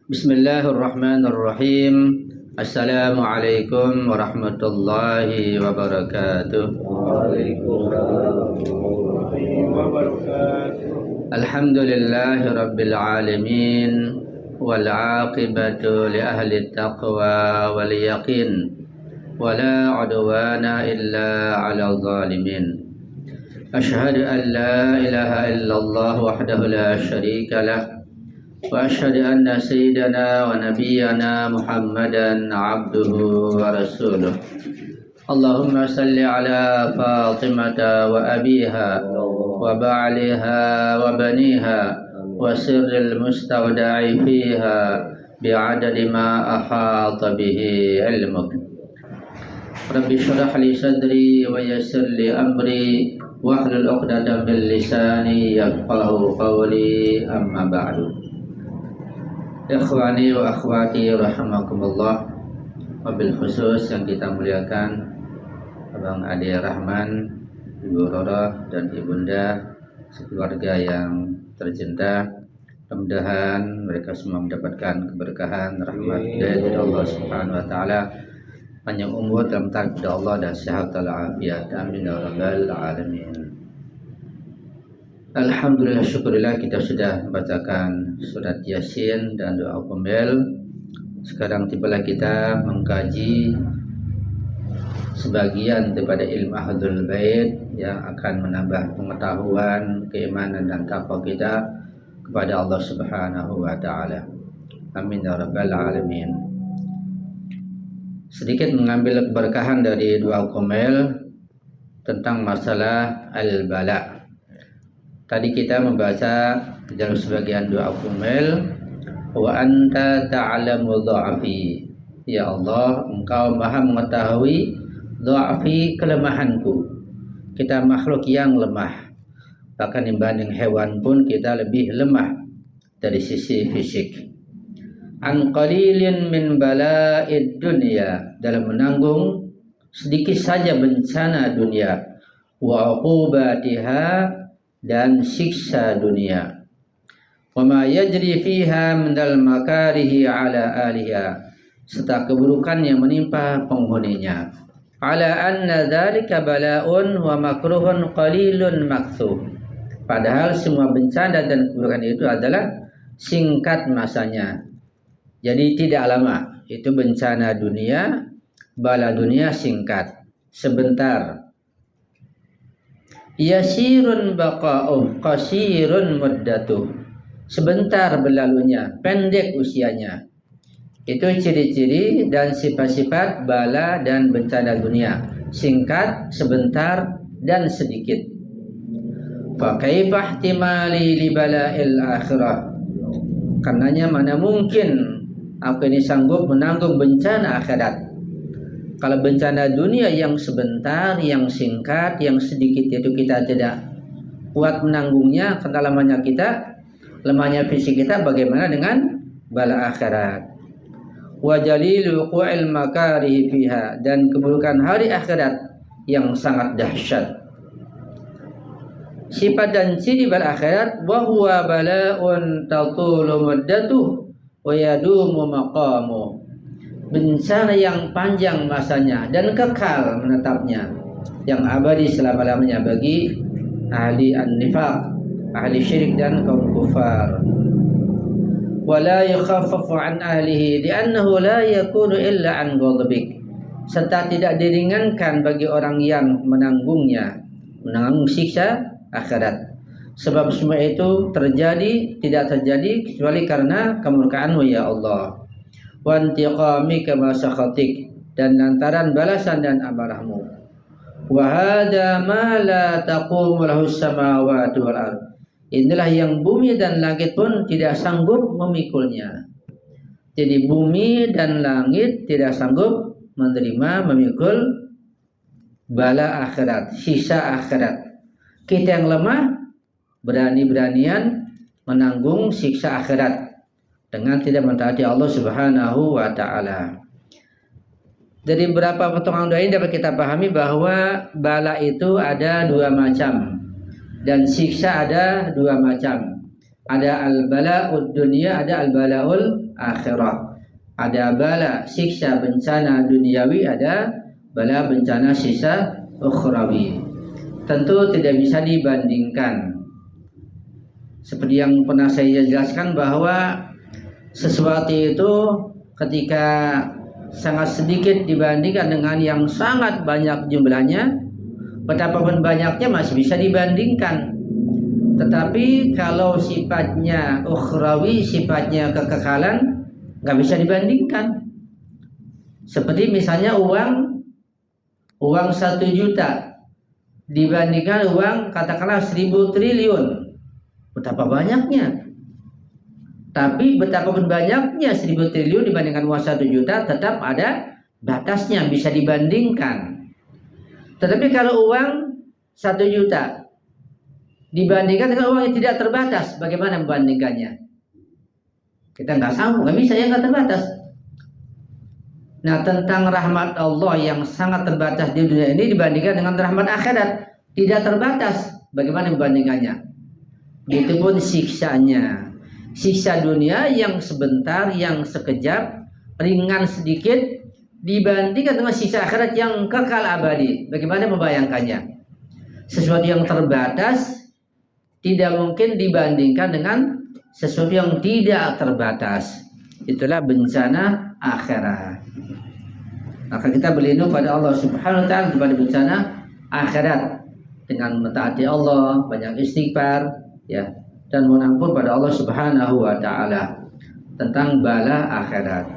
Bismillahirrahmanirrahim. Assalamualaikum warahmatullahi wabarakatuh. Waalaikumsalam warahmatullahi wabarakatuh. Alhamdulillahi rabbil alamin wal aqibatu li ahli taqwa wal yaqin wala udwana illa 'alal zalimin. Asyhadu an la ilaha illallah wahdahu la syarika lah وأشهد أن سيدنا ونبينا محمدا عبده ورسوله اللهم صل على فاطمة وأبيها وبعلها وبنيها وسر المستودع فيها بعدد ما أحاط به علمك رب اشرح لي صدري ويسر لي أمري واحلل عقدة من لساني يفقه قولي أما بعد. Ikhwani wa akhwati rahimakumullah, wabil khusus yang kita muliakan Abang Ade Rahman, Ibu Roro dan Ibunda sekeluarga yang tercinta. Mudah-mudahan mereka semua mendapatkan keberkahan, rahmat dari Allah Subhanahu wa taala, panjang umur dalam taat kepada Allah dan sehat walafiat. Amin ya rabbal alamin. Alhamdulillah, syukurillah kita sudah membacakan surat Yasin dan doa Qomel. Sekarang tibalah kita mengkaji sebagian daripada ilmu Ahlul Bait yang akan menambah pengetahuan, keimanan dan takwa kita kepada Allah Subhanahu wa taala. Amin ya rabbal alamin. Sedikit mengambil keberkahan dari doa Qomel tentang masalah al-bala. Tadi kita membaca dalam sebagian doa Qomel, wa anta ta'lamu dha'fi. Ya Allah, Engkau Maha mengetahui dha'fi, kelemahanku. Kita makhluk yang lemah. Bahkan dibanding hewan pun kita lebih lemah dari sisi fisik. An qalilin min bala'id dunya, dalam menanggung sedikit saja bencana dunia, wa uqubatiha, dan siksa dunia, wa ma yajri fiha minal makarihi ala aliha, serta keburukan yang menimpa penghuninya. Ala anna dzalika bala'un wa makruhun qalilun maktub. Padahal semua bencana dan keburukan itu adalah singkat masanya, jadi tidak lama. Itu bencana dunia, bala dunia singkat, sebentar. Yasirun baqa'uh qasirun muddatuh, sebentar berlalunya, pendek usianya. Itu ciri-ciri dan sifat-sifat bala dan bencana dunia, singkat, sebentar, dan sedikit. Fa kaifa ihtimali li bala'il akhirah, karenanya mana mungkin aku ini sanggup menanggung bencana akhirat. Kalau bencana dunia yang sebentar, yang singkat, yang sedikit itu kita tidak kuat menanggungnya karena lemahnya fisik kita, bagaimana dengan bala akhirat? Wa jalilu wuqu'il makarihi fiha, dan keburukan hari akhirat yang sangat dahsyat. Sifat dan ciri bala akhirat, wa huwa bala'un tatulu muddatuh wa yadumu maqamuh, bencana yang panjang masanya dan kekal menetapnya, yang abadi selama-lamanya bagi ahli an-nifaq, ahli syirik dan kaum kufar. Wala yukhaffafu an ahlihi li'annahu la yakunu illa an ghadabik, serta tidak diringankan bagi orang yang menanggung siksa akhirat, sebab semua itu tidak terjadi kecuali karena kemurkaanmu ya Allah. Wa intiqamika ma sakhatik, dan lantaran balasan dan amarahmu. Wa hadza ma la taqumu lahu samawati wal ard, inilah yang bumi dan langit pun tidak sanggup memikulnya. Jadi bumi dan langit tidak sanggup memikul bala akhirat, sisa akhirat. Kita yang lemah berani-beranian menanggung siksa akhirat dengan tidak mentaati Allah Subhanahu wa taala. Dari beberapa potongan doa ini dapat kita pahami bahwa bala itu ada dua macam dan siksa ada dua macam. Ada al-bala'ud dunia, ada al-bala'ul akhirah. Ada bala siksa bencana duniawi, ada bala bencana siksa ukhrawi. Tentu tidak bisa dibandingkan. Seperti yang pernah saya jelaskan bahwa sesuatu itu ketika sangat sedikit dibandingkan dengan yang sangat banyak jumlahnya, betapapun banyaknya masih bisa dibandingkan. Tetapi kalau sifatnya ukhrawi, sifatnya kekekalan, nggak bisa dibandingkan. Seperti misalnya uang 1 juta dibandingkan uang katakanlah 1000 triliun, betapa banyaknya. Tapi betapapun banyaknya 1000 triliun dibandingkan uang 1 juta, tetap ada batasnya, bisa dibandingkan. Tetapi kalau uang 1 juta dibandingkan dengan uang yang tidak terbatas, bagaimana membandingkannya? Kita nggak sanggup, nggak bisa, ya nggak terbatas. Nah, tentang rahmat Allah yang sangat terbatas di dunia ini dibandingkan dengan rahmat akhirat tidak terbatas, bagaimana membandingkannya? Begitupun siksanya. Siksa dunia yang sebentar, yang sekejap, ringan sedikit dibandingkan dengan siksa akhirat yang kekal abadi. Bagaimana membayangkannya? Sesuatu yang terbatas tidak mungkin dibandingkan dengan sesuatu yang tidak terbatas. Itulah bencana akhirat. Maka kita berlindung pada Allah Subhanahu wa taala daripada bencana akhirat dengan mentaati Allah, banyak istighfar, ya, dan mohon ampun pada Allah Subhanahu wa taala tentang bala akhirat.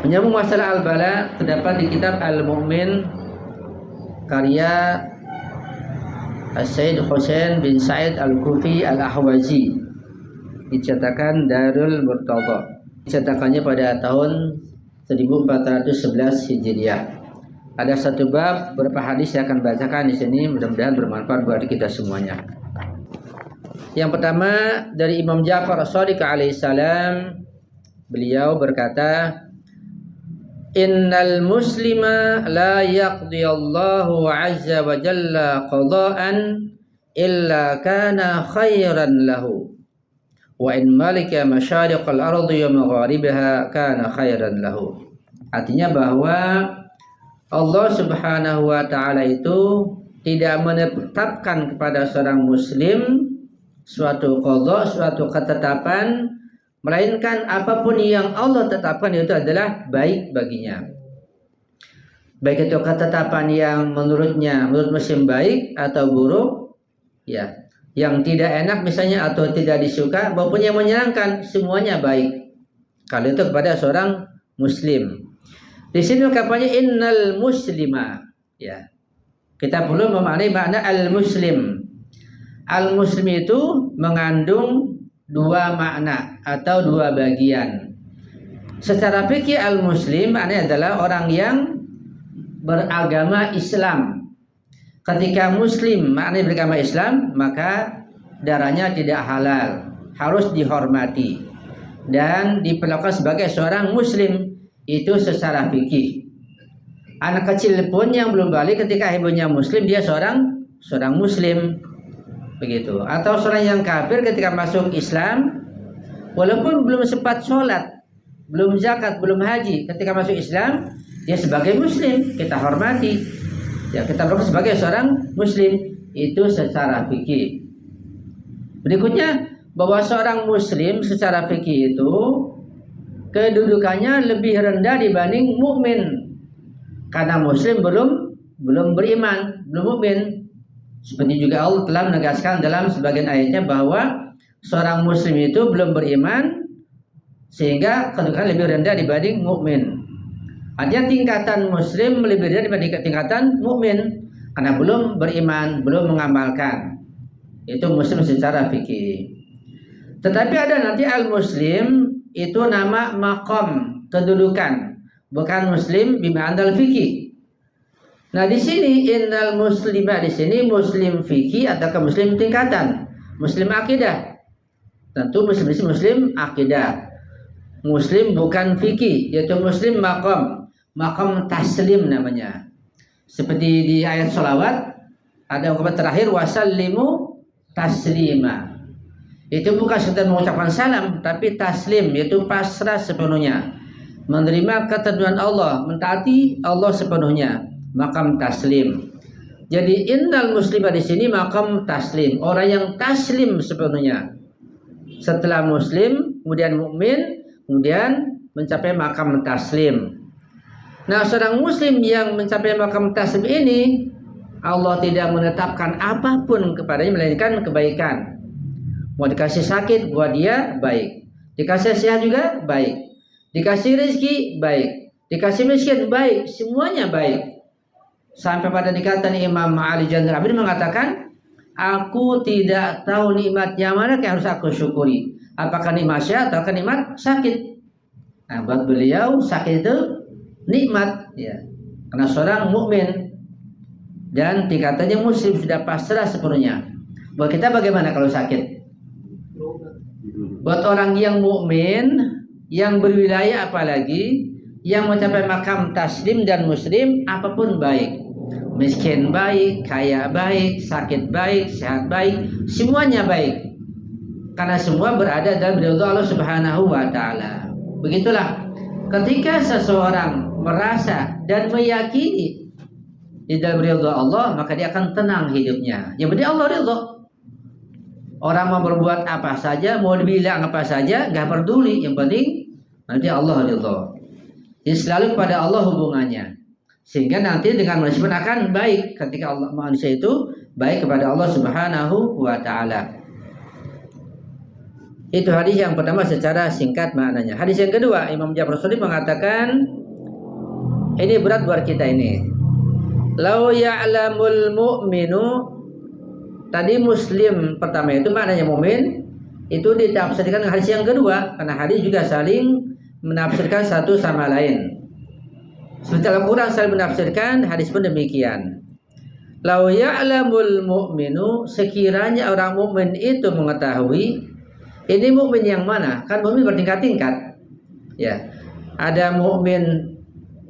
Menyambung masalah al-bala terdapat di kitab Al-Mu'min karya Sayyid Husain bin Sa'id Al-Kufi Al-Ahwazi, dicetakan Darul Murtada, cetakannya pada tahun 1411 Hijriah. Ada satu bab, beberapa hadis saya akan bacakan di sini, mudah-mudahan bermanfaat buat kita semuanya. Yang pertama dari Imam Ja'far As-Shadiq alaihissalam, beliau berkata, Innal muslima la yaqdi Allahu azza wa jalla qada'an illa kana khairan lahu wa in malika masyariqal ardi wa magharibaha kana khairan lahu. Artinya bahwa Allah Subhanahu wa taala itu tidak menetapkan kepada seorang muslim suatu qada, suatu ketetapan, melainkan apapun yang Allah tetapkan itu adalah baik baginya. Baik itu ketetapan yang menurut muslim baik atau buruk, ya, yang tidak enak misalnya atau tidak disuka, maupun yang menyenangkan, semuanya baik. Kalau itu kepada seorang muslim. Di sini ungkapannya innal muslima, ya. Kita perlu memaknai makna al-muslim. Al-muslim itu mengandung dua makna atau dua bagian. Secara fikih al-muslim maknanya adalah orang yang beragama Islam. Ketika muslim maknanya beragama Islam, maka darahnya tidak halal, harus dihormati dan diperlakukan sebagai seorang muslim. Itu secara fikih. Anak kecil pun yang belum balik ketika ibunya muslim, dia seorang muslim, begitu. Atau seorang yang kafir ketika masuk Islam, walaupun belum sempat sholat, belum zakat, belum haji, ketika masuk Islam dia sebagai muslim, kita hormati, ya, kita berlaku sebagai seorang muslim. Itu secara fikih. Berikutnya, bahwa seorang muslim secara fikih itu kedudukannya lebih rendah dibanding mukmin, karena muslim belum beriman, belum mukmin. Seperti juga Allah telah menegaskan dalam sebagian ayatnya bahwa seorang muslim itu belum beriman, sehingga kedudukan lebih rendah dibanding mukmin. Artinya tingkatan muslim lebih rendah dibanding tingkatan mukmin karena belum beriman, belum mengamalkan. Itu muslim secara fikih. Tetapi ada nanti al-muslim, itu nama maqam, kedudukan, bukan muslim bima'anal fikih. Nah, di sini innal muslimah, di sini muslim fikih atau muslim tingkatan, muslim akidah. Tentu muslim akidah. Muslim bukan fikih, yaitu muslim maqam taslim namanya. Seperti di ayat sholawat ada ungkapan terakhir wasallimu taslima. Itu bukan sekedar mengucapkan salam, tapi taslim, yaitu pasrah sepenuhnya, menerima ketentuan Allah, mentaati Allah sepenuhnya, makam taslim. Jadi innal muslimah di sini makam taslim, orang yang taslim sepenuhnya. Setelah muslim, kemudian mukmin, kemudian mencapai makam taslim. Nah, seorang muslim yang mencapai makam taslim ini, Allah tidak menetapkan apapun kepadanya melainkan kebaikan. Mau dikasih sakit buat dia baik, dikasih sehat juga baik, dikasih rezeki baik, dikasih miskin baik, semuanya baik. Sampai pada dikatakan Imam Ali Zainal Abidin mengatakan, aku tidak tahu nikmat yang mana yang harus aku syukuri, apakah nikmat sehat atau nikmat sakit. Nah, buat beliau sakit itu nikmat, ya, karena seorang mukmin dan dikatanya muslim sudah pasrah sepenuhnya. Buat kita bagaimana kalau sakit? Buat orang yang mukmin, yang berwilayah apalagi, yang mencapai makam taslim dan muslim, apapun baik. Miskin baik, kaya baik, sakit baik, sehat baik, semuanya baik. Karena semua berada dalam ridha Allah Subhanahu wa taala. Begitulah ketika seseorang merasa dan meyakini di dalam ridha Allah, maka dia akan tenang hidupnya. Yang penting Allah ridha. Orang mau berbuat apa saja, mau dibilang apa saja, nggak peduli. Yang penting nanti Allah ridha. Jadi selalu kepada Allah hubungannya, sehingga nanti dengan manusia akan baik ketika Allah, manusia itu baik kepada Allah Subhanahu wa taala. Itu hadis yang pertama secara singkat maknanya. Hadis yang kedua, Imam Ja'far Shadiq mengatakan, ini berat buat kita ini. Lau ya'lamul mu'minu, tadi muslim pertama itu maknanya mukmin, itu ditafsirkan hadis yang kedua, karena hadis juga saling menafsirkan satu sama lain. Seperti Al-Quran saling menafsirkan, hadis pun demikian. Lau ya'lamul mu'minu, sekiranya orang mukmin itu mengetahui, ini mukmin yang mana? Kan mukmin bertingkat-tingkat. Ya. Ada mukmin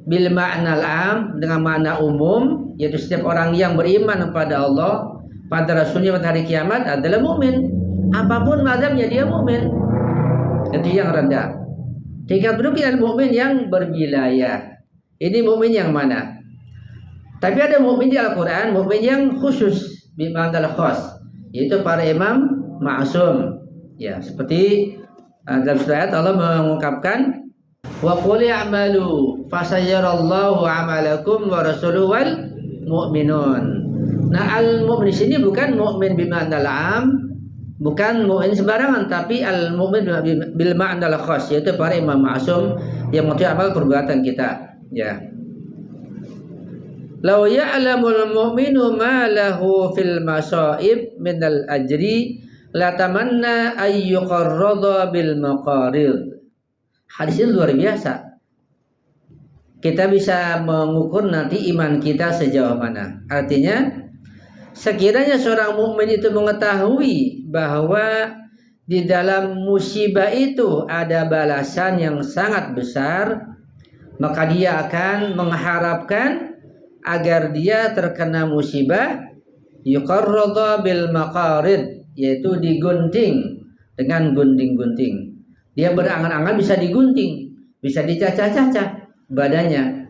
bil ma'nal am, dengan makna umum, yaitu setiap orang yang beriman kepada Allah, pada Rasulnya, pada hari kiamat adalah mukmin. Apapun mazhabnya dia mukmin. Itu yang rendah. Tingkat berikutnya mukmin yang berwilayah. Ini mukmin yang mana? Tapi ada mukmin di Al-Quran, mukmin yang khusus, bima'nal khas, yaitu para imam ma'sum. Ya, seperti dalam surat Allah mengungkapkan, wa qul i'malu fasayyarallahu 'amalakum wa rasuluhu wal mu'minun. Nah, al-mu'min di sini bukan mu'min bima'nal 'am, bukan mu'min sembarangan, tapi al-mu'min bil ma'nal khas, yaitu para imam ma'sum yang mengetahui amal perbuatan kita. Ya. Lau ya'lamul mu'minu ma lahu fil masaib minal ajri la tamanna ayyuqarrada bil maqarid. Hadis ini luar biasa. Kita bisa mengukur nanti iman kita sejauh mana. Artinya, sekiranya seorang mukmin itu mengetahui bahwa di dalam musibah itu ada balasan yang sangat besar, maka dia akan mengharapkan agar dia terkena musibah yuqarrada bil maqarid, yaitu digunting dengan gunting-gunting. Dia berangan-angan bisa digunting, bisa dicacah-cacah badannya.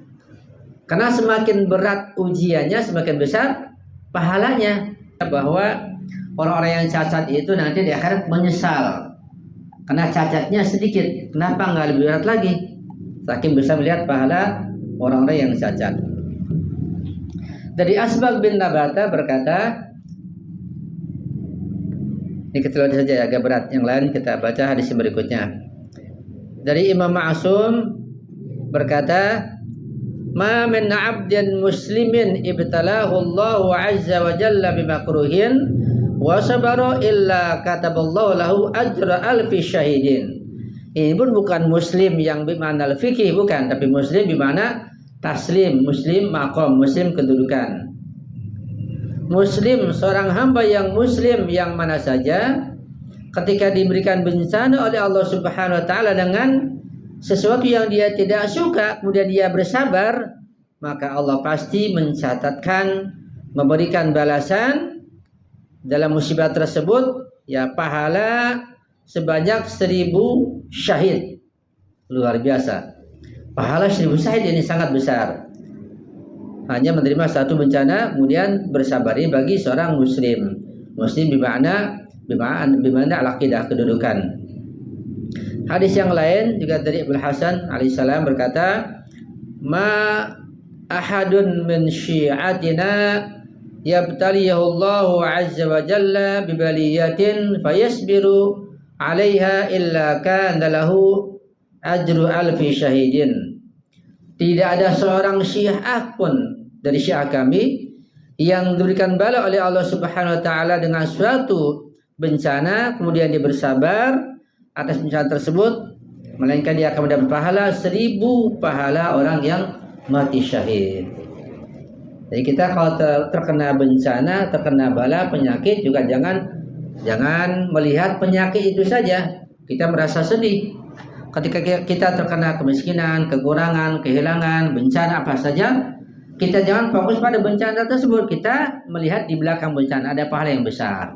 Karena semakin berat ujiannya, semakin besar pahalanya. Bahwa orang-orang yang cacat itu nanti di akhirat menyesal karena cacatnya sedikit. Kenapa nggak lebih berat lagi? Saking bisa melihat pahala orang-orang yang cacat. Dari Asbaq bin Nabata berkata, ini kita lihat saja ya, agak berat. Yang lain kita baca hadis berikutnya. Dari Imam Ma'sum berkata, ma min 'abdin muslimin ibtalahu Allahu 'azza wa jalla bimakruhin wa sabara illa kataballahu lahu ajra alfi syahidin. Ini pun bukan muslim yang bermakna fikih, bukan, tapi muslim bermakna taslim, muslim maqam, muslim kedudukan. Muslim, seorang hamba yang muslim yang mana saja, ketika diberikan bencana oleh Allah Subhanahu wa taala dengan sesuatu yang dia tidak suka, kemudian dia bersabar, maka Allah pasti mencatatkan, memberikan balasan dalam musibah tersebut ya pahala sebanyak 1000 syahid. Luar biasa. Pahala 1000 syahid ini sangat besar. Hanya menerima satu bencana kemudian bersabari bagi seorang muslim. Muslim bimana al-aqidah, kedudukan. Hadis yang lain juga dari Ibnu Hasan alaihissalam berkata, "Ma ahadun min syi'atina yabtaliyahu Allahu azza wa jalla bibaliyatin fayasbiru 'alaiha illa kana lahu ajru alfi syahidin." Tidak ada seorang syiah pun dari syiah kami yang diberikan bala oleh Allah Subhanahu wa taala dengan suatu bencana kemudian dia bersabar atas bencana tersebut, melainkan dia akan mendapat pahala 1000 pahala orang yang mati syahid. Jadi kita kalau terkena bencana, terkena bala, penyakit juga jangan melihat penyakit itu saja kita merasa sedih. Ketika kita terkena kemiskinan, kekurangan, kehilangan, bencana apa saja, kita jangan fokus pada bencana tersebut. Kita melihat di belakang bencana ada pahala yang besar.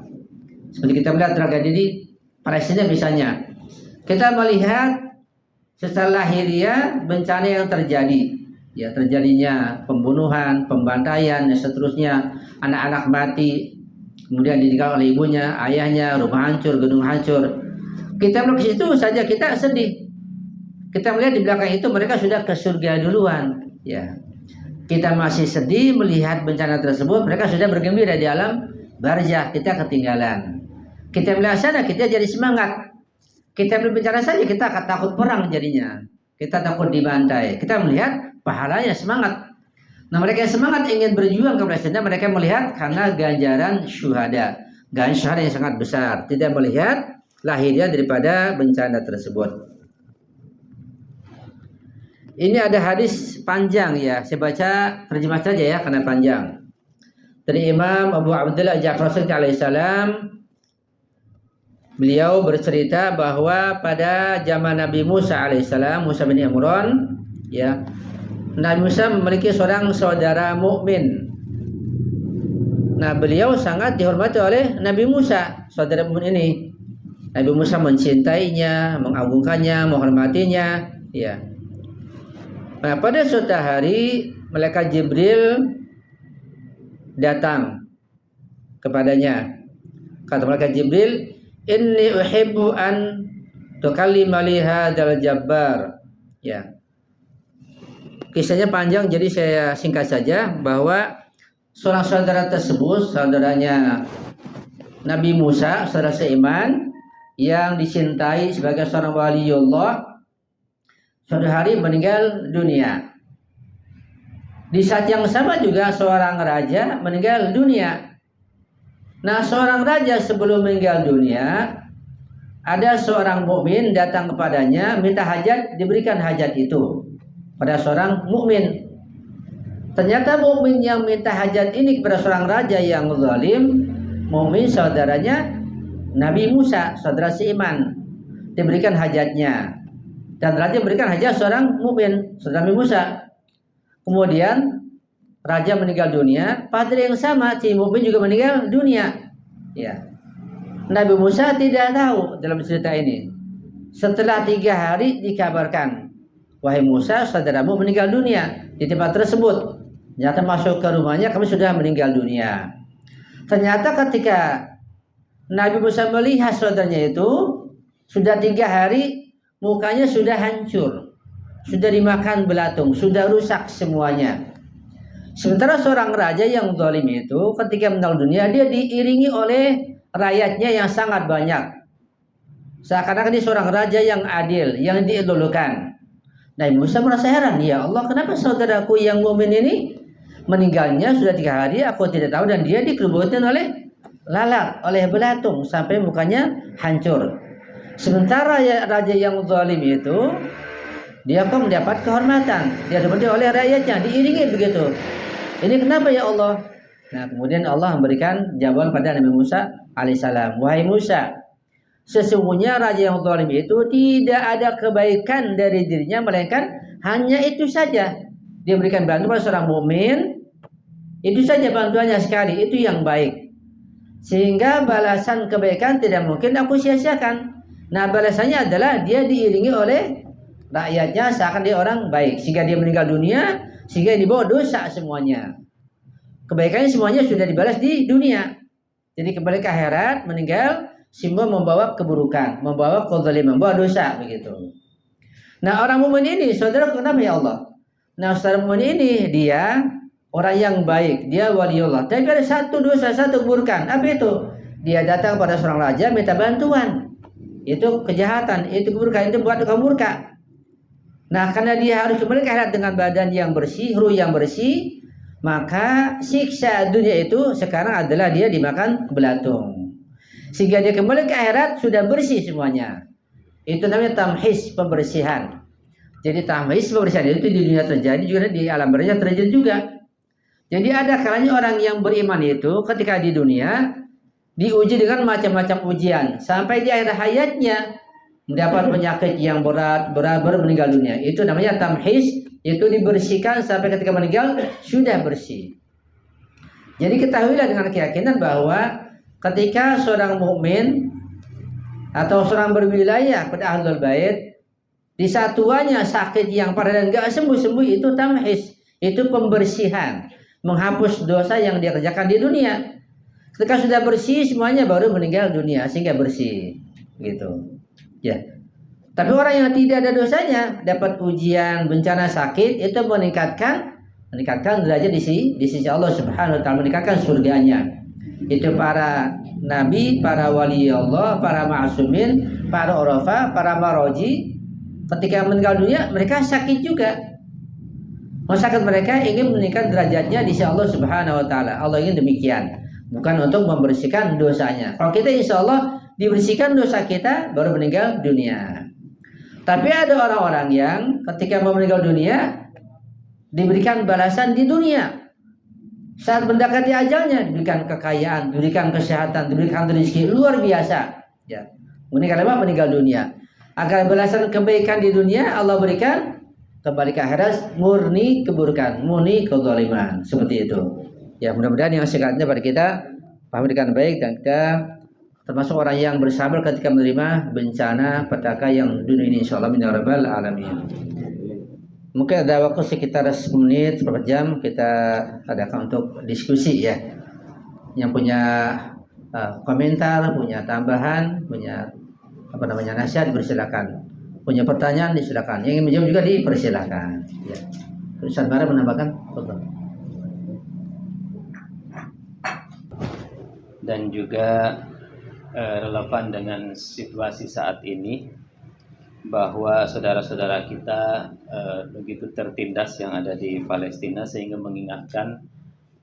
Seperti kita melihat tragedi di Palestina misalnya. Kita melihat secara lahiriah bencana yang terjadi. Ya, terjadinya pembunuhan, pembantaian, dan seterusnya, anak-anak mati, kemudian ditinggal oleh ibunya, ayahnya, rumah hancur, gedung hancur. Kita melihat situ saja kita sedih. Kita melihat di belakang itu mereka sudah ke surga duluan. Ya, kita masih sedih melihat bencana tersebut, mereka sudah bergembira di alam barzakh, kita ketinggalan. Kita melihat sana, kita jadi semangat. Kita berbicara saja, kita akan takut perang jadinya. Kita takut dibantai. Kita melihat pahalanya semangat. Nah, mereka yang semangat ingin berjuang ke Palestina, mereka melihat karena ganjaran syuhada. Ganjaran syuhada yang sangat besar. Tidak melihat lahirnya daripada bencana tersebut. Ini ada hadis panjang ya. Saya baca terjemah saja ya karena panjang. Dari Imam Abu Abdullah Ja'far Shadiq alaihissalam, beliau bercerita bahwa pada zaman Nabi Musa alaihissalam, Musa bin Imran, ya, Nabi Musa memiliki seorang saudara mukmin. Nah, beliau sangat dihormati oleh Nabi Musa, saudara mukmin ini. Nabi Musa mencintainya, mengagungkannya, menghormatinya, ya. Nah, pada suatu hari malaikat Jibril datang kepadanya. Kata malaikat Jibril, "Inni uhibbu an tukallima li hadzal jabbar." Ya. Kisahnya panjang jadi saya singkat saja bahwa seorang saudara tersebut, saudaranya Nabi Musa, saudara seiman yang dicintai sebagai seorang waliullah, suatu hari meninggal dunia. Di saat yang sama juga seorang raja meninggal dunia. Nah, seorang raja sebelum meninggal dunia, ada seorang mukmin datang kepadanya minta hajat, diberikan hajat itu pada seorang mukmin. Ternyata mukmin yang minta hajat ini kepada seorang raja yang zalim, mukmin saudaranya Nabi Musa, saudara seiman, diberikan hajatnya. Dan raja berikan hajat seorang mukmin, saudara Nabi Musa. Kemudian raja meninggal dunia, pada yang sama si mukmin juga meninggal dunia. Ya. Nabi Musa tidak tahu dalam cerita ini. Setelah 3 hari dikabarkan, "Wahai Musa, saudaramu meninggal dunia di tempat tersebut." Ternyata masuk ke rumahnya, kami sudah meninggal dunia. Ternyata ketika Nabi Musa melihat saudaranya itu, sudah 3 hari mukanya sudah hancur, sudah dimakan belatung, sudah rusak semuanya. Sementara seorang raja yang zalim itu ketika meninggal dunia, dia diiringi oleh rakyatnya yang sangat banyak. Seakan-akan dia seorang raja yang adil, yang diidolakan. Nabi Musa merasa heran, ya Allah, kenapa saudaraku yang mukmin ini meninggalnya sudah 3 hari, aku tidak tahu, dan dia dikerubutin oleh lalat, oleh belatung sampai mukanya hancur. Sementara raja yang zalim itu, dia kok mendapat kehormatan, dia dipuji oleh rakyatnya, diiringi begitu. Ini kenapa ya Allah? Nah, kemudian Allah memberikan jawaban pada Nabi Musa alaihissalam, "Wahai Musa, sesungguhnya raja yang zalim itu tidak ada kebaikan dari dirinya, melainkan hanya itu saja. Dia berikan bantuan pada seorang mukmin, itu saja bantuannya sekali, itu yang baik. Sehingga balasan kebaikan tidak mungkin aku sia-siakan. Nah, balasannya adalah dia diiringi oleh rakyatnya seakan dia orang baik, sehingga dia meninggal dunia, sehingga dibawa dosa semuanya. Kebaikannya semuanya sudah dibalas di dunia. Jadi kembali ke akhirat, meninggal semua membawa keburukan, membawa kezaliman, membawa dosa begitu. Nah, orang mukmin ini, saudara, kenapa ya Allah? Nah, saudara mukmin ini dia orang yang baik, dia waliullah. Tapi ada satu dosa, satu keburukan. Apa itu? Dia datang pada seorang raja minta bantuan. Itu kejahatan, itu keburukan, itu buat kaum murka. Nah, karena dia harus kembali ke akhirat dengan badan yang bersih, ruh yang bersih, maka siksa dunia itu sekarang adalah dia dimakan belatung. Sehingga dia kembali ke akhirat sudah bersih semuanya. Itu namanya tamhis, pembersihan. Jadi tamhis, pembersihan itu di dunia terjadi juga, di alam barzah terjadi juga. Jadi ada kalanya orang yang beriman itu ketika di dunia diuji dengan macam-macam ujian sampai di akhir hayatnya mendapat penyakit yang berat meninggal dunia. Itu namanya tamhis, itu dibersihkan sampai ketika meninggal sudah bersih. Jadi ketahuilah dengan keyakinan bahwa ketika seorang mukmin atau seorang berwilayah pada ahlul bait di satuannya sakit yang parah dan gak sembuh-sembuh, itu tamhis, itu pembersihan, menghapus dosa yang dia kerjakan di dunia. Ketika sudah bersih semuanya baru meninggal dunia sehingga bersih gitu. Ya. Tapi orang yang tidak ada dosanya dapat ujian, bencana, sakit, itu meningkatkan derajat di sisi Allah Subhanahu wa taala, meningkatkan surganya. Itu para nabi, para wali Allah, para ma'sumin, para urafa, para maroji, ketika meninggal dunia mereka sakit juga. Masyarakat mereka ingin meningkatkan derajatnya di sisi Allah Subhanahu wa taala. Allah ingin demikian, bukan untuk membersihkan dosanya. Kalau kita insya Allah dibersihkan dosa kita baru meninggal dunia. Tapi ada orang-orang yang ketika mau meninggal dunia diberikan balasan di dunia. Saat mendekati ajalnya diberikan kekayaan, diberikan kesehatan, diberikan rezeki luar biasa. Ya. Meninggal dunia. Agar balasan kebaikan di dunia Allah berikan, kembali ke akhirat murni keburukan, murni kezaliman, seperti itu. Ya, mudah-mudahan yang singkatnya pada kita paham dengan baik dan kita termasuk orang yang bersabar ketika menerima bencana petaka yang dunia ini, insyaallah min rabbal alamin. Mungkin ada waktu sekitar 10 menit, beberapa jam kita adakan untuk diskusi ya. Yang punya komentar, punya tambahan, punya nasihat dipersilakan. Punya pertanyaan disilakan. Yang ingin menjawab juga dipersilakan. Ya. Ustaz Bara menambahkan, betul. Dan juga relevan dengan situasi saat ini bahwa saudara-saudara kita begitu tertindas yang ada di Palestina, sehingga mengingatkan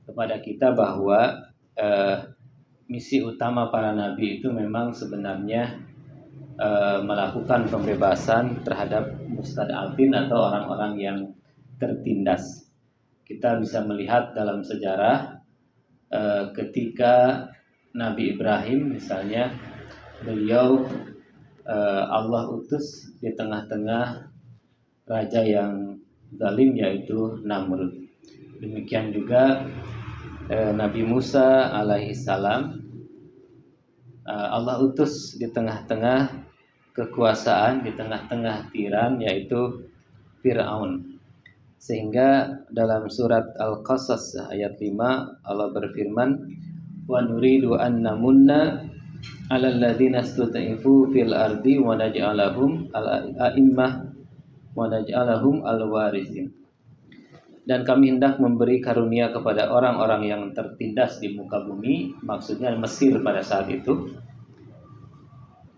kepada kita bahwa misi utama para nabi itu memang sebenarnya melakukan pembebasan terhadap mustad'afin atau orang-orang yang tertindas. Kita bisa melihat dalam sejarah ketika Nabi Ibrahim misalnya, beliau Allah utus di tengah-tengah raja yang zalim yaitu Namrud. Demikian juga Nabi Musa alaihissalam, Allah utus di tengah-tengah kekuasaan, di tengah-tengah tiran yaitu Fir'aun. Sehingga dalam surat Al-Qasas ayat 5 Allah berfirman, wa nuridu an namunna 'alal ladzina istud'ifu fil ardi wa naj'alahum al-a'immah wa naj'alahum al-warithin. Dan kami hendak memberi karunia kepada orang-orang yang tertindas di muka bumi, maksudnya Mesir pada saat itu,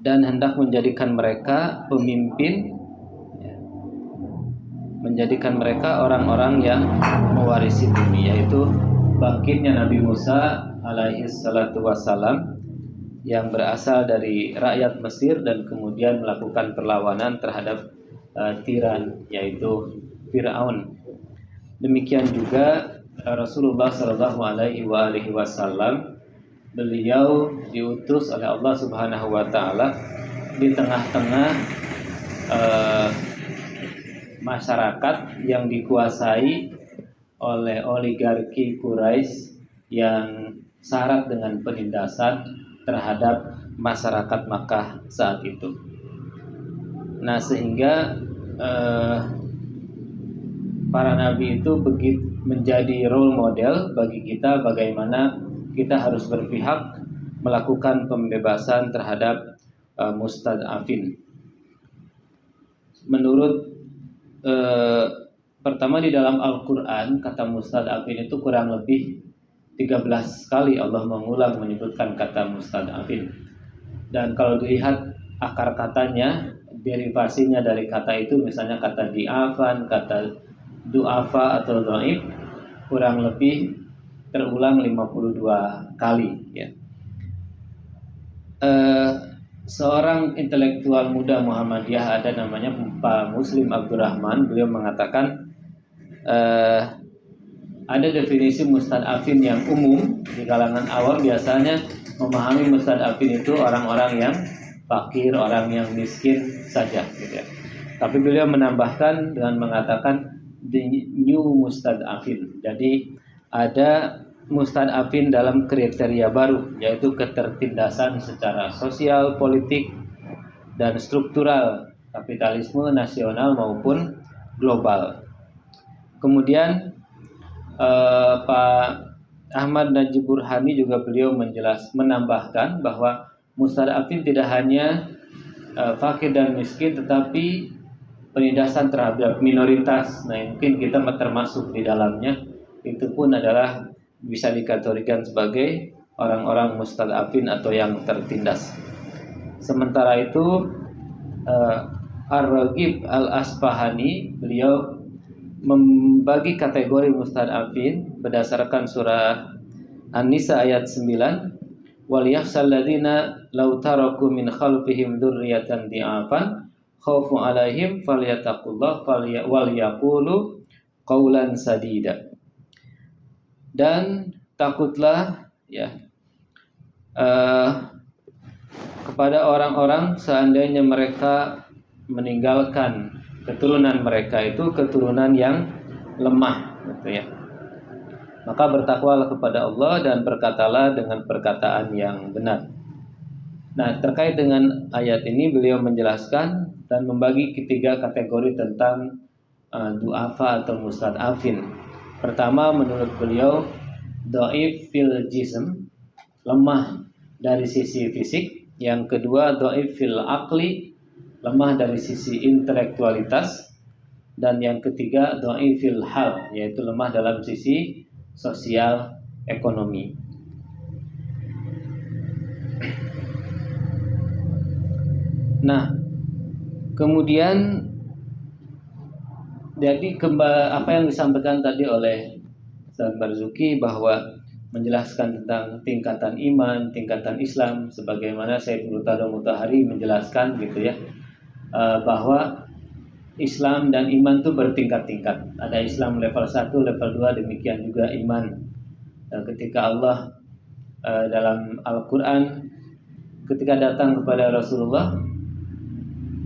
dan hendak menjadikan mereka pemimpin, menjadikan mereka orang-orang yang mewarisi bumi, yaitu bangkitnya Nabi Musa alaihi salatu wassalam yang berasal dari rakyat Mesir dan kemudian melakukan perlawanan terhadap tiran yaitu Fir'aun. Demikian juga Rasulullah Shallallahu Alaihi Wasallam, beliau diutus oleh Allah Subhanahu Wa Taala di tengah-tengah masyarakat yang dikuasai oleh oligarki Quraisy yang syarat dengan penindasan terhadap masyarakat Makkah saat itu. Nah, sehingga para nabi itu begitu menjadi role model bagi kita bagaimana kita harus berpihak melakukan pembebasan terhadap mustad'afin. Menurut pertama di dalam Al-Quran kata mustad'afin itu kurang lebih 13 kali Allah mengulang menyebutkan kata mustad'afin. Dan kalau dilihat akar katanya, derivasinya dari kata itu misalnya kata di'afan, kata du'afa atau dhaif kurang lebih terulang 52 kali ya. Seorang intelektual muda Muhammadiyah ada namanya Pak Muslim Abdurrahman, beliau mengatakan ada definisi mustad'afin yang umum di kalangan awam biasanya memahami mustad'afin itu orang-orang yang fakir, orang yang miskin saja gitu ya. Tapi beliau menambahkan dengan mengatakan the new mustad'afin. Jadi ada mustad'afin dalam kriteria baru, yaitu ketertindasan secara sosial, politik, dan struktural kapitalisme nasional maupun global. Kemudian Pak Ahmad Najib Burhani juga beliau menambahkan bahwa mustad'afin tidak hanya fakir dan miskin, tetapi penindasan terhadap minoritas. Nah, mungkin kita termasuk di dalamnya. Itu pun adalah bisa dikategorikan sebagai orang-orang mustad'afin atau yang tertindas. Sementara itu Ar-Raghib Al-Asfahani beliau membagi kategori mustad'afin berdasarkan surah An-Nisa ayat 9, wal yakhshal ladzina law taraku min khalfihim dzurriyyatan di'afan khaufu 'alaihim falyattaqullah wal yaqulu qaulan sadida. Dan takutlah ya kepada orang-orang seandainya mereka meninggalkan keturunan mereka itu keturunan yang lemah gitu ya. Maka bertakwalah kepada Allah dan berkatalah dengan perkataan yang benar. Nah, terkait dengan ayat ini beliau menjelaskan dan membagi ketiga kategori tentang du'afa atau mustad'afin. Pertama, menurut beliau dhaif fil jism, lemah dari sisi fisik. Yang kedua, dhaif fil aqli, lemah dari sisi intelektualitas. Dan yang ketiga, dhaif fil hal, yaitu lemah dalam sisi sosial ekonomi. Nah, kemudian jadi apa yang disampaikan tadi oleh Ustaz Marzuki bahwa menjelaskan tentang tingkatan iman, tingkatan Islam, sebagaimana Syekh Murtada Mutahari menjelaskan gitu ya, bahwa Islam dan iman itu bertingkat-tingkat. Ada Islam level 1, level 2, demikian juga iman. Dan ketika Allah dalam Al-Quran ketika datang kepada Rasulullah,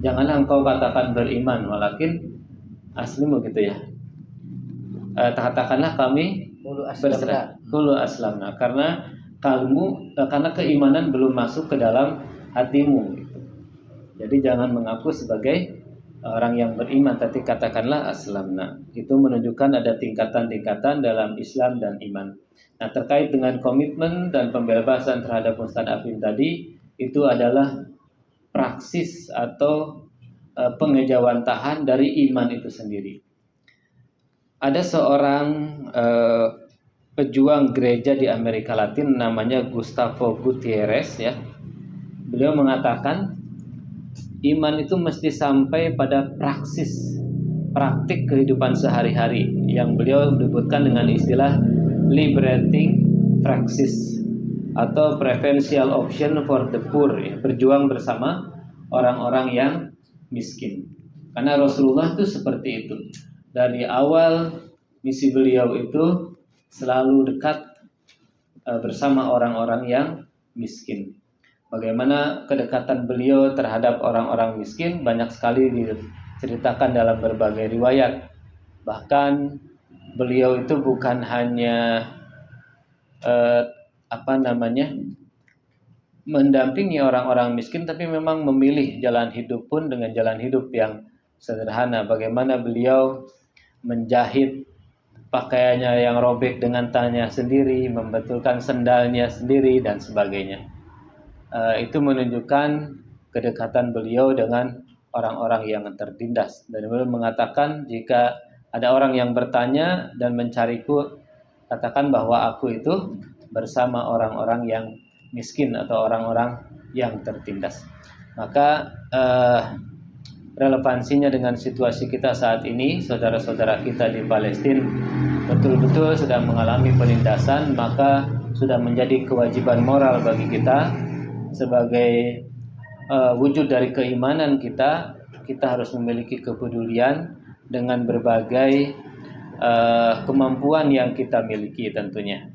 janganlah engkau katakan beriman, walakin aslimu gitu ya. Katakanlah kami berserah. Qulu aslamna, karena karena keimanan belum masuk ke dalam hatimu gitu. Jadi jangan mengaku sebagai orang yang beriman, tapi katakanlah aslamna. Itu menunjukkan ada tingkatan-tingkatan dalam Islam dan iman. Nah, terkait dengan komitmen dan pembebasan terhadap mustad'afin tadi, itu adalah praksis atau pengejawantahan dari iman itu sendiri. Ada seorang pejuang gereja di Amerika Latin namanya Gustavo Gutierrez ya. Beliau mengatakan iman itu mesti sampai pada praktik kehidupan sehari-hari yang beliau menyebutkan dengan istilah liberating praxis atau preferential option for the poor ya, berjuang bersama orang-orang yang miskin. Karena Rasulullah itu seperti itu. Dari awal misi beliau itu selalu dekat bersama orang-orang yang miskin. Bagaimana kedekatan beliau terhadap orang-orang miskin banyak sekali diceritakan dalam berbagai riwayat. Bahkan beliau itu bukan hanya mendampingi orang-orang miskin, tapi memang memilih jalan hidup pun dengan jalan hidup yang sederhana. Bagaimana beliau menjahit pakaiannya yang robek dengan tangannya sendiri, membetulkan sendalnya sendiri dan sebagainya. Itu menunjukkan kedekatan beliau dengan orang-orang yang tertindas. Dan beliau mengatakan, jika ada orang yang bertanya dan mencariku, katakan bahwa aku itu bersama orang-orang yang miskin atau orang-orang yang tertindas. Maka relevansinya dengan situasi kita saat ini, saudara-saudara kita di Palestina betul-betul sedang mengalami penindasan, maka sudah menjadi kewajiban moral bagi kita sebagai wujud dari keimanan kita harus memiliki kepedulian dengan berbagai kemampuan yang kita miliki tentunya.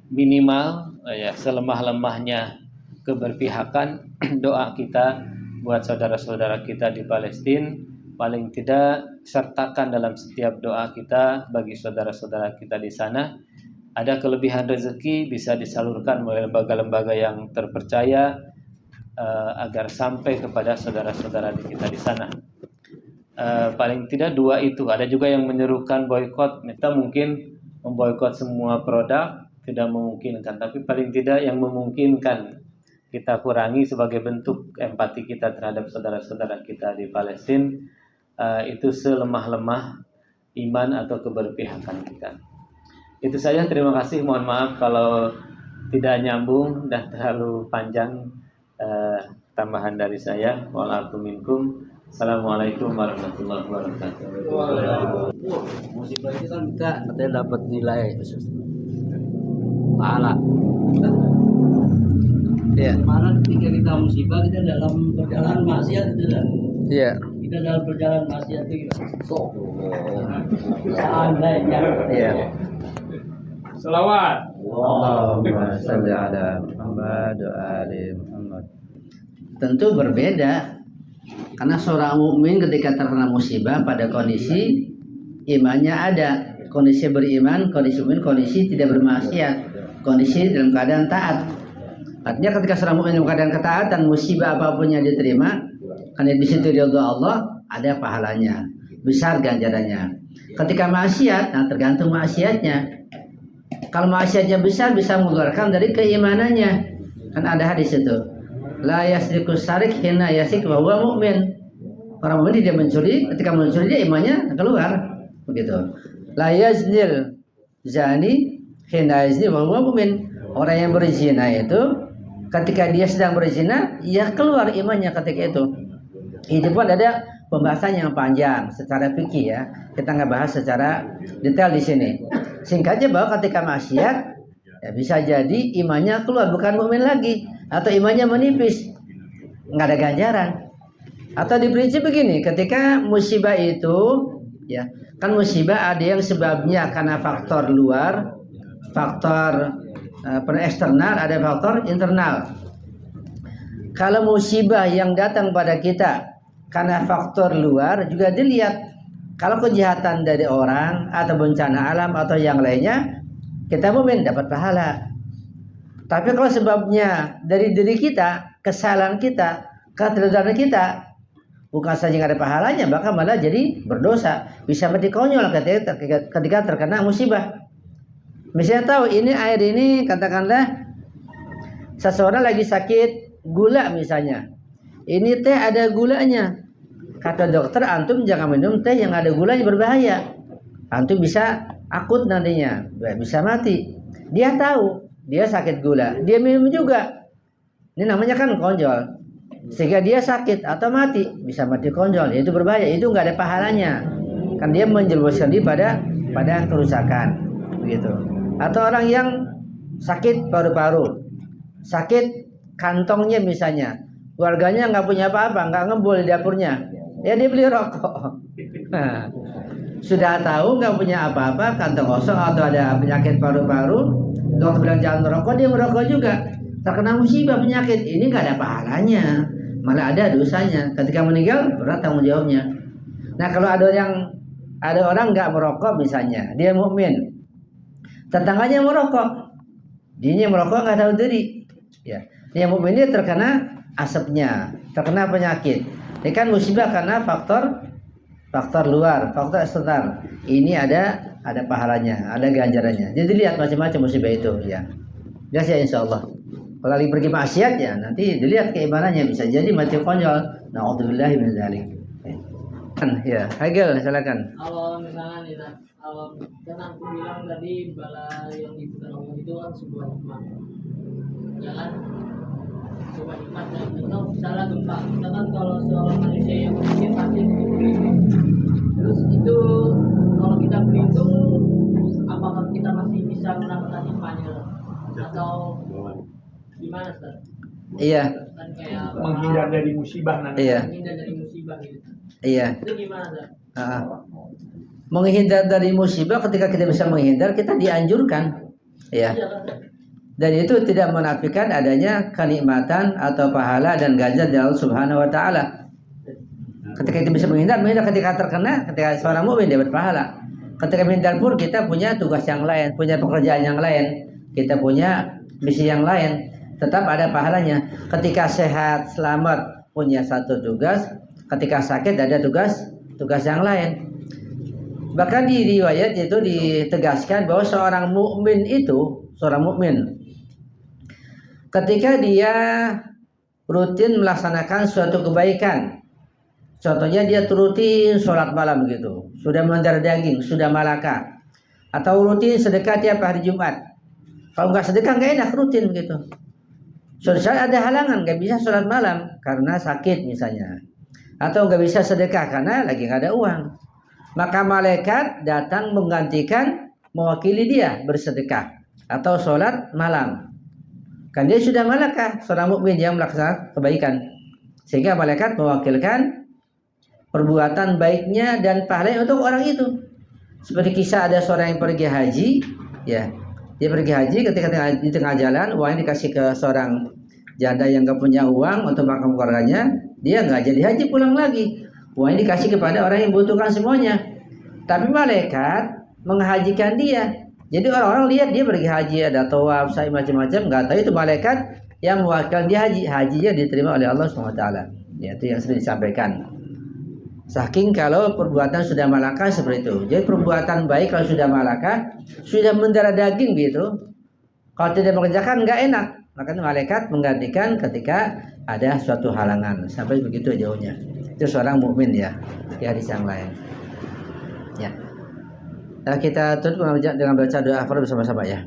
Minimal selemah-lemahnya keberpihakan, doa kita buat saudara-saudara kita di Palestina, paling tidak sertakan dalam setiap doa kita bagi saudara-saudara kita di sana. Ada kelebihan rezeki bisa disalurkan oleh lembaga-lembaga yang terpercaya agar sampai kepada saudara-saudara kita di sana. Paling tidak dua itu. Ada juga yang menyerukan boykot. Kita mungkin memboikot semua produk tidak memungkinkan, tapi paling tidak yang memungkinkan kita kurangi sebagai bentuk empati kita terhadap saudara-saudara kita di Palestina. Itu selemah-lemah iman atau keberpihakan kita. Itu saja, terima kasih. Mohon maaf kalau tidak nyambung dan terlalu panjang tambahan dari saya. Wa'alaikum minkum. Assalamualaikum warahmatullahi wabarakatuh. Musibah itu kan kita katanya dapat nilai pahala. Ya. Mana ketika kita musibah, kita dalam perjalanan maksiat itu kan. Iya. Kita dalam perjalanan maksiat itu so. Seandainya. Iya. Selawat. Allahumma shalli ala Muhammad wa ali Muhammad. Tentu berbeda, karena seorang mukmin ketika terkena musibah pada kondisi imannya ada, kondisi beriman, kondisi mukmin, kondisi tidak bermaksiat, kondisi dalam keadaan taat. Artinya ketika seorang mukmin dalam keadaan ketaatan, musibah apapun yang diterima, karena di situ ridha Allah, ada pahalanya, besar ganjarannya. Ketika maksiat, nah tergantung maksiatnya. Kalau maksiatnya besar, bisa mengeluarkan dari keimanannya. Kan ada hadis itu, la yasriku sarik hina yasik wa huwa mu'min. Orang mukmin tidak mencuri, ketika mencuri dia imannya keluar, begitu. La yaznil zani hina yazni wa huwa mu'min. Orang yang berzina itu ketika dia sedang berzina, ya keluar imannya ketika itu. Ini pun ada pembahasan yang panjang secara fikih ya. Kita nggak bahas secara detail di sini. Singkatnya bahwa ketika maksiat, ya bisa jadi imannya keluar, bukan mukmin lagi, atau imannya menipis, nggak ada ganjaran. Atau di prinsip begini, ketika musibah itu, ya kan musibah ada yang sebabnya karena faktor luar, faktor eksternal, ada faktor internal. Kalau musibah yang datang pada kita karena faktor luar juga dilihat. Kalau kejahatan dari orang atau bencana alam atau yang lainnya, kita mukmin dapat pahala. Tapi kalau sebabnya dari diri kita, kesalahan kita, ketidaktaatan kita, bukan saja nggak ada pahalanya, bahkan malah jadi berdosa, bisa mati konyol ketika terkena musibah. Misalnya tahu ini air ini, katakanlah seseorang lagi sakit gula misalnya, ini teh ada gulanya. Kata dokter, antum jangan minum teh yang ada gulanya, berbahaya. Antum bisa akut nantinya, bisa mati. Dia tahu, dia sakit gula, dia minum juga. Ini namanya kan konjol. Sehingga dia sakit atau mati, bisa mati konjol. Itu berbahaya, itu nggak ada pahalanya. Kan dia menjerumuskan diri pada kerusakan, begitu. Atau orang yang sakit paru-paru, sakit kantongnya misalnya, warganya nggak punya apa-apa, nggak ngebul di dapurnya. Ya dia beli rokok. Nah, sudah tahu nggak punya apa-apa, kantong kosong atau ada penyakit paru-paru, dokter bilang jangan merokok, dia merokok juga. Terkena musibah penyakit, ini nggak ada pahalanya, malah ada dosanya. Ketika meninggal berat tanggung jawabnya. Nah kalau ada orang nggak merokok misalnya, dia mukmin, tetangganya merokok, Dia merokok nggak tahu diri. Ya, yang mukmin ini terkena asapnya, terkena penyakit. Ini kan musibah karena faktor luar, faktor eksternal. Ini ada pahalanya, ada ganjarannya. Jadi lihat macam-macam musibah itu, ya. Jelas ya insya Allah. Kalau lagi pergi maksiat ya nanti dilihat keimanannya, bisa jadi mati konyol. Na'udzubillahi min dzalik. Ya, Hegel silakan. Kalau misalnya nih, Nak, kalau kan aku bilang tadi bala yang dibutuhkan Allah itu kan sebuah nikmat. Ya kan? Sebuah nikmat dan atau salah gempa. Kita kan kalau seorang manusia yang miskin pasti butuh berlindung. Terus itu kalau kita berlindung, apakah kita masih bisa mendapatkan nikmatnya atau gimana, Ustaz? Iya. Kan kayak Menghindar dari musibah nanti. Iya. menghindar dari musibah gitu. Iya. Itu gimana, Ustaz? Menghindar dari musibah, ketika kita bisa menghindar, kita dianjurkan. Ya. Iya kan? Dan itu tidak menafikan adanya kenikmatan atau pahala dan ganjar dari Allah Subhanahu wa taala. Ketika kita bisa menghindar ketika terkena, ketika seorang mukmin dapat pahala. Ketika menghindar pun kita punya tugas yang lain, punya pekerjaan yang lain, kita punya misi yang lain, tetap ada pahalanya. Ketika sehat, selamat, punya satu tugas, ketika sakit ada tugas yang lain. Bahkan di riwayat itu ditegaskan bahwa seorang mukmin ketika dia rutin melaksanakan suatu kebaikan, contohnya dia rutin sholat malam gitu, sudah mendarah daging, sudah malaka, atau rutin sedekah tiap hari Jumat. Kalau nggak sedekah nggak enak, rutin begitu. Suatu saat ada halangan, nggak bisa sholat malam karena sakit misalnya, atau nggak bisa sedekah karena lagi nggak ada uang. Maka malaikat datang menggantikan, mewakili dia bersedekah atau sholat malam. Kan dia sudah malakah, seorang mukmin yang melaksanakan kebaikan, sehingga malaikat mewakilkan perbuatan baiknya dan pahalanya untuk orang itu. Seperti kisah ada seorang yang pergi haji, ya, dia pergi haji, ketika di tengah jalan uangnya dikasih ke seorang janda yang gak punya uang untuk makan keluarganya, dia nggak jadi haji, pulang lagi. Uangnya dikasih kepada orang yang membutuhkan semuanya. Tapi malaikat menghajikan dia. Jadi orang-orang lihat dia pergi haji, ada tawaf, sa'i macam-macam, nggak tahu itu malaikat yang mewakilkan dia haji. Hajinya diterima oleh Allah SWT. Ya, itu yang sering disampaikan. Saking kalau perbuatan sudah malakah seperti itu. Jadi perbuatan baik kalau sudah malakah, sudah mendarah daging gitu, kalau tidak mengerjakan nggak enak. Maka malaikat menggantikan ketika ada suatu halangan. Sampai begitu jauhnya. Itu seorang mukmin ya, di hadis yang lain. Ya. Nah, kita tutup dengan baca doa bersama-sama ya.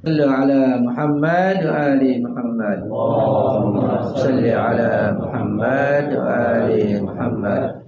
Sallu ala Muhammad wa ali Muhammad. Allahumma salli ala Muhammad wa ali Muhammad.